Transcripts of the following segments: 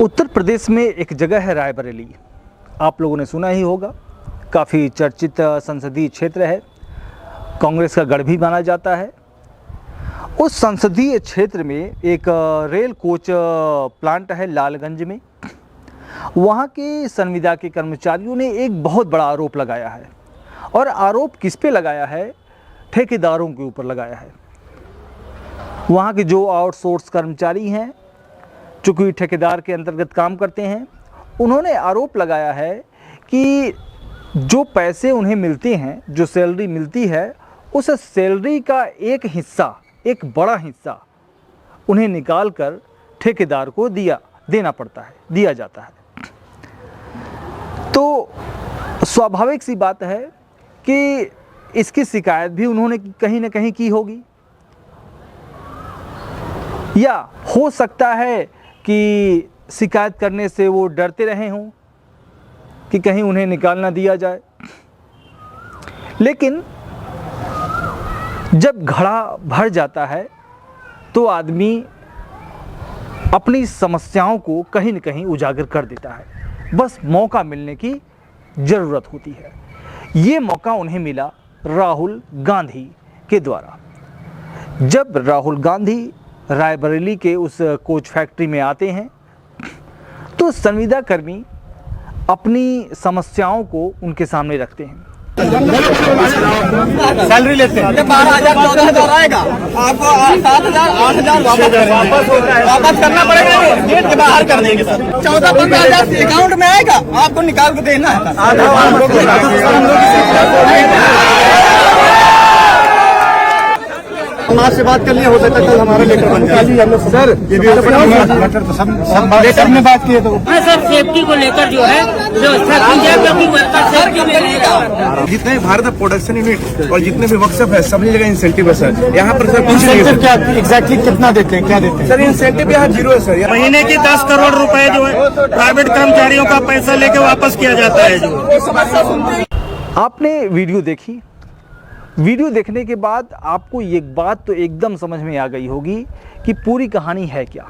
उत्तर प्रदेश में एक जगह है रायबरेली, आप लोगों ने सुना ही होगा। काफ़ी चर्चित संसदीय क्षेत्र है, कांग्रेस का गढ़ भी माना जाता है। उस संसदीय क्षेत्र में एक रेल कोच प्लांट है लालगंज में। वहाँ के संविदा के कर्मचारियों ने एक बहुत बड़ा आरोप लगाया है, और आरोप किस पे लगाया है? ठेकेदारों के ऊपर लगाया है। वहाँ के जो आउटसोर्स कर्मचारी हैं, चूँकि ठेकेदार के अंतर्गत काम करते हैं, उन्होंने आरोप लगाया है कि जो पैसे उन्हें मिलते हैं, जो सैलरी मिलती है, उस सैलरी का एक हिस्सा, एक बड़ा हिस्सा उन्हें निकाल कर ठेकेदार को देना पड़ता है, दिया जाता है। तो स्वाभाविक सी बात है कि इसकी शिकायत भी उन्होंने कहीं ना कहीं की होगी, या हो सकता है कि शिकायत करने से वो डरते रहे हों कि कहीं उन्हें निकाल ना दिया जाए। लेकिन जब घड़ा भर जाता है तो आदमी अपनी समस्याओं को कहीं न कहीं उजागर कर देता है। बस मौका मिलने की ज़रूरत होती है। ये मौका उन्हें मिला राहुल गांधी के द्वारा। जब राहुल गांधी रायबरेली के उस कोच फैक्ट्री में आते हैं तो संविदा कर्मी अपनी समस्याओं को उनके सामने रखते हैं। सैलरी लेते हैं 12,000 14,000 आएगा, आपको 7,000 8,000 वापस करना पड़ेगा। गेट के बाहर कर देंगे सर। 14-15,000 अकाउंट में आएगा, आपको निकाल के देना है। समाज से बात कर लिए, हो सकता है कल हमारा लेटर बन जाए। सर ये भी लेटर तो सब लेटर में बात की है। तो सर सेफ्टी को लेकर जो है व्यवस्था की जाए, क्योंकि वर्कर सेफ्टी में रहेगा। जितने भारत प्रोडक्शन यूनिट और जितने भी वर्कशॉप है, सभी जगह इंसेंटिव है सर। यहाँ पर सर कुछ नहीं है। क्या एग्जैक्टली कितना देते हैं, क्या देते हैं सर? इंसेंटिव यहाँ 0 है सर। महीने की 10 करोड़ रुपए जो है प्राइवेट कर्मचारियों का पैसा लेके वापस किया जाता है। जो आपने वीडियो देखी, वीडियो देखने के बाद आपको एक बात तो एकदम समझ में आ गई होगी कि पूरी कहानी है क्या।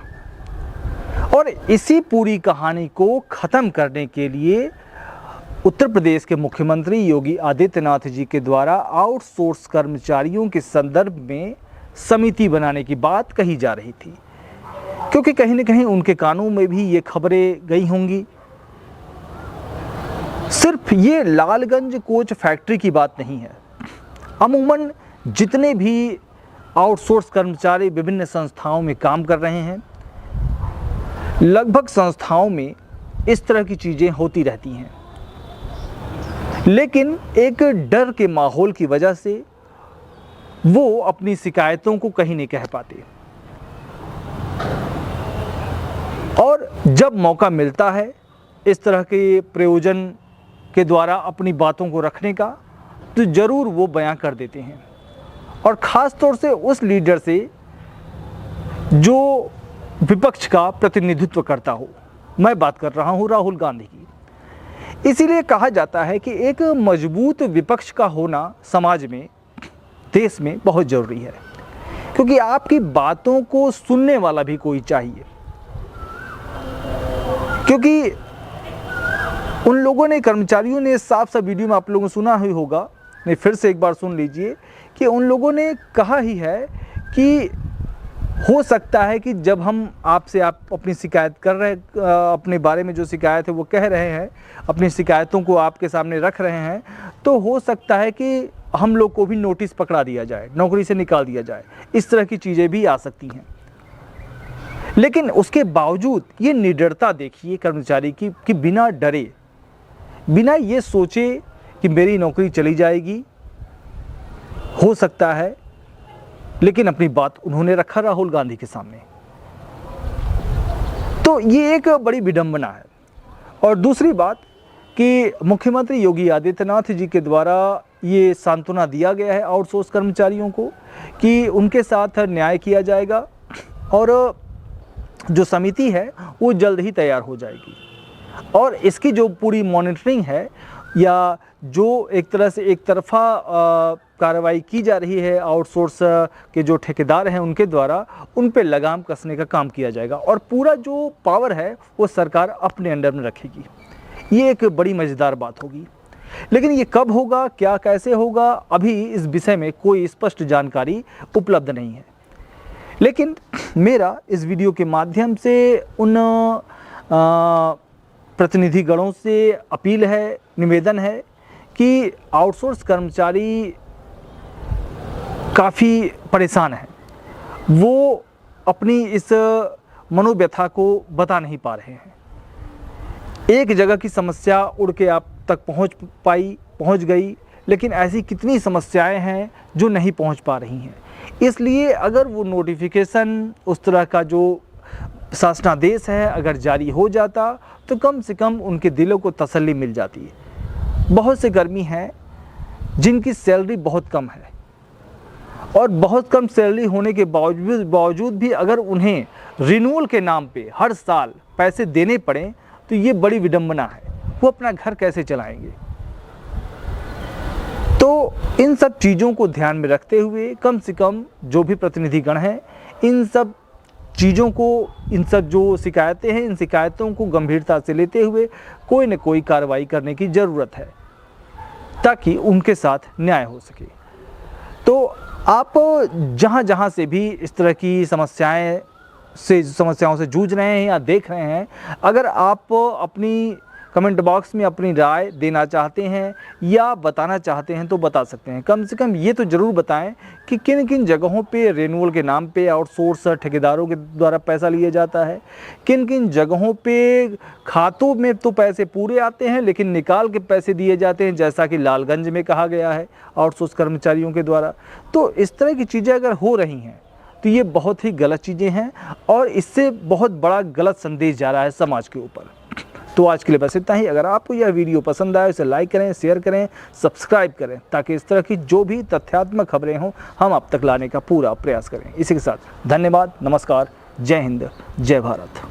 और इसी पूरी कहानी को ख़त्म करने के लिए उत्तर प्रदेश के मुख्यमंत्री योगी आदित्यनाथ जी के द्वारा आउटसोर्स कर्मचारियों के संदर्भ में समिति बनाने की बात कही जा रही थी, क्योंकि कहीं न कहीं उनके कानों में भी ये खबरें गई होंगी। सिर्फ ये लालगंज कोच फैक्ट्री की बात नहीं है, अमूमन जितने भी आउटसोर्स कर्मचारी विभिन्न संस्थाओं में काम कर रहे हैं, लगभग संस्थाओं में इस तरह की चीज़ें होती रहती हैं। लेकिन एक डर के माहौल की वजह से वो अपनी शिकायतों को कहीं नहीं कह पाते, और जब मौका मिलता है इस तरह के प्रयोजन के द्वारा अपनी बातों को रखने का, तो ज़रूर वो बयां कर देते हैं। और ख़ास तौर से उस लीडर से जो विपक्ष का प्रतिनिधित्व करता हो। मैं बात कर रहा हूँ राहुल गांधी की। इसीलिए कहा जाता है कि एक मजबूत विपक्ष का होना समाज में, देश में बहुत ज़रूरी है, क्योंकि आपकी बातों को सुनने वाला भी कोई चाहिए। क्योंकि उन लोगों ने, कर्मचारियों ने, साफ साफ वीडियो में आप लोगों ने सुना ही होगा, नहीं फिर से एक बार सुन लीजिए, कि उन लोगों ने कहा ही है कि हो सकता है कि जब हम आप अपनी शिकायत कर रहे, अपने बारे में जो शिकायत है वो कह रहे हैं, अपनी शिकायतों को आपके सामने रख रहे हैं, तो हो सकता है कि हम लोग को भी नोटिस पकड़ा दिया जाए, नौकरी से निकाल दिया जाए। इस तरह की चीज़ें भी आ सकती हैं। लेकिन उसके बावजूद ये निडरता देखिए कर्मचारी की, कि बिना डरे, बिना ये सोचे कि मेरी नौकरी चली जाएगी, हो सकता है, लेकिन अपनी बात उन्होंने रखा राहुल गांधी के सामने। तो ये एक बड़ी विडंबना है। और दूसरी बात कि मुख्यमंत्री योगी आदित्यनाथ जी के द्वारा ये सांत्वना दिया गया है आउटसोर्स कर्मचारियों को कि उनके साथ न्याय किया जाएगा, और जो समिति है वो जल्द ही तैयार हो जाएगी। और इसकी जो पूरी मॉनिटरिंग है, या जो एक तरह से एक तरफा कार्रवाई की जा रही है आउटसोर्स के जो ठेकेदार हैं उनके द्वारा, उन पे लगाम कसने का काम किया जाएगा और पूरा जो पावर है वो सरकार अपने अंडर में रखेगी। ये एक बड़ी मज़ेदार बात होगी। लेकिन ये कब होगा, क्या कैसे होगा, अभी इस विषय में कोई स्पष्ट जानकारी उपलब्ध नहीं है। लेकिन मेरा इस वीडियो के माध्यम से उन प्रतिनिधिगणों से अपील है, निवेदन है कि आउटसोर्स कर्मचारी काफ़ी परेशान हैं। वो अपनी इस मनोव्यथा को बता नहीं पा रहे हैं। एक जगह की समस्या उड़ के आप तक पहुंच गई, लेकिन ऐसी कितनी समस्याएं हैं जो नहीं पहुंच पा रही हैं। इसलिए अगर वो नोटिफिकेशन, उस तरह का जो शासनादेश है अगर जारी हो जाता तो कम से कम उनके दिलों को तसल्ली मिल जाती है। बहुत से कर्मी हैं जिनकी सैलरी बहुत कम है और बहुत कम सैलरी होने के बावजूद भी अगर उन्हें रिन्यूअल के नाम पे हर साल पैसे देने पड़ें तो ये बड़ी विडंबना है। वो अपना घर कैसे चलाएंगे? तो इन सब चीज़ों को ध्यान में रखते हुए कम से कम जो भी प्रतिनिधिगण हैं, इन सब चीज़ों को, इन सब जो शिकायतें हैं, इन शिकायतों को गंभीरता से लेते हुए कोई न कोई कार्रवाई करने की ज़रूरत है ताकि उनके साथ न्याय हो सके। तो आप जहाँ जहाँ से भी इस तरह की समस्याओं से जूझ रहे हैं या देख रहे हैं, अगर आप अपनी कमेंट बॉक्स में अपनी राय देना चाहते हैं या बताना चाहते हैं तो बता सकते हैं। कम से कम ये तो ज़रूर बताएं कि किन किन जगहों पे रिन्यूअल के नाम पे आउटसोर्स ठेकेदारों के द्वारा पैसा लिया जाता है, किन किन जगहों पे खातों में तो पैसे पूरे आते हैं लेकिन निकाल के पैसे दिए जाते हैं, जैसा कि लालगंज में कहा गया है आउटसोर्स कर्मचारियों के द्वारा। तो इस तरह की चीज़ें अगर हो रही हैं तो ये बहुत ही गलत चीज़ें हैं और इससे बहुत बड़ा गलत संदेश जा रहा है समाज के ऊपर। तो आज के लिए बस इतना ही। अगर आपको यह वीडियो पसंद आए उसे लाइक करें, शेयर करें, सब्सक्राइब करें ताकि इस तरह की जो भी तथ्यात्मक खबरें हों हम आप तक लाने का पूरा प्रयास करें। इसी के साथ धन्यवाद, नमस्कार, जय हिंद, जय भारत।